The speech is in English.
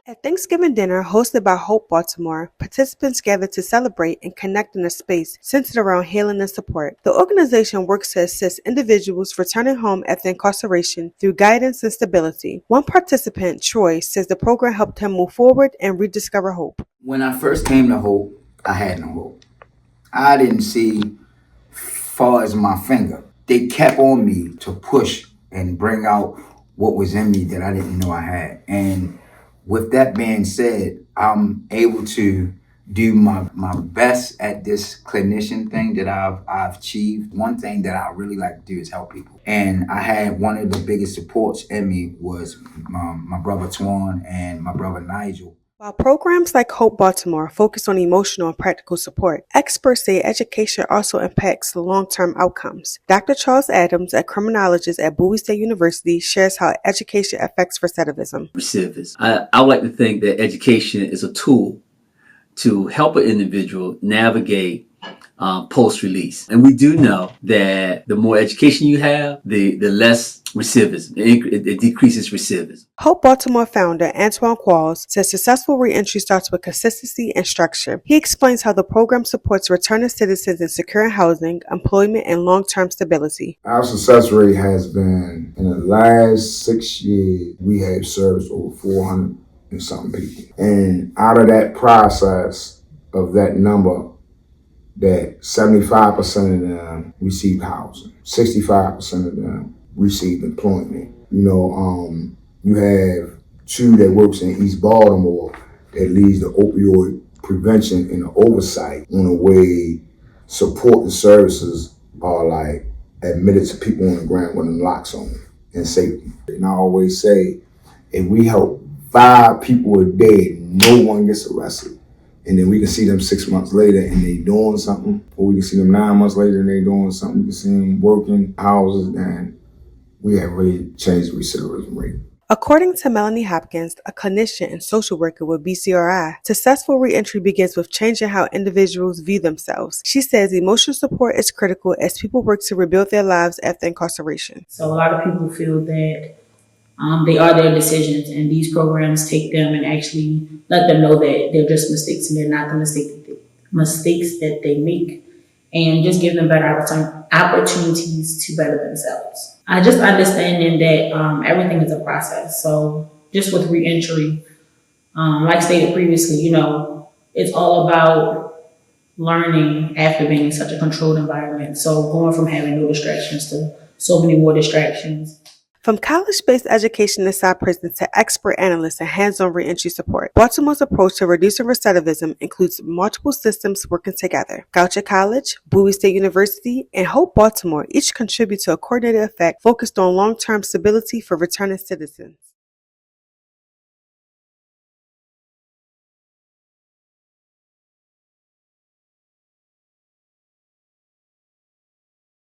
At Thanksgiving dinner hosted by Hope Baltimore, participants gathered to celebrate and connect in a space centered around healing and support. The organization works to assist individuals returning home after incarceration through guidance and stability. One participant, Troy, says the program helped him move forward and rediscover hope. When I first came to Hope, I had no hope. I didn't see far as my finger. They kept on me to push and bring out what was in me that I didn't know I had. And with that being said, I'm able to do my best at this clinician thing that I've achieved. One thing that I really like to do is help people. And I had one of the biggest supports in me was my brother Twan and my brother Nigel. While programs like Hope Baltimore focus on emotional and practical support, experts say education also impacts the long-term outcomes. Dr. Charles Adams, a criminologist at Bowie State University, shares how education affects recidivism. I like to think that education is a tool to help an individual navigate post-release. And we do know that the more education you have, the less recidivism. It decreases recidivism. Hope Baltimore founder Antoine Qualls says successful reentry starts with consistency and structure. He explains how the program supports returning citizens in securing housing, employment, and long-term stability. Our success rate has been, in the last 6 years, we have serviced over 400 and something people. And out of that process of that number, that 75% of them received housing, 65% of them received employment. You have 2 that works in East Baltimore that leads the opioid prevention and the oversight on the way support and services are like admitted to people on the ground with them locks on and safety. And I always say, if we help 5 people a day, no one gets arrested. And then we can see them 6 months later and they doing something, or we can see them 9 months later and they doing something. We can see them working houses, and we have really changed the recidivism rate. According to Melanie Hopkins, a clinician and social worker with BCRI, successful reentry begins with changing how individuals view themselves. She says emotional support is critical as people work to rebuild their lives after incarceration. So a lot of people feel that they are their decisions, and these programs take them and actually let them know that they're just mistakes and they're not the mistakes that they make, and just give them better opportunities to better themselves. Just understanding that everything is a process. So just with reentry, like stated previously, it's all about learning after being in such a controlled environment. So going from having no distractions to so many more distractions. From college-based education inside prisons to expert analysts and hands-on reentry support, Baltimore's approach to reducing recidivism includes multiple systems working together. Goucher College, Bowie State University, and Hope Baltimore each contribute to a coordinated effect focused on long-term stability for returning citizens.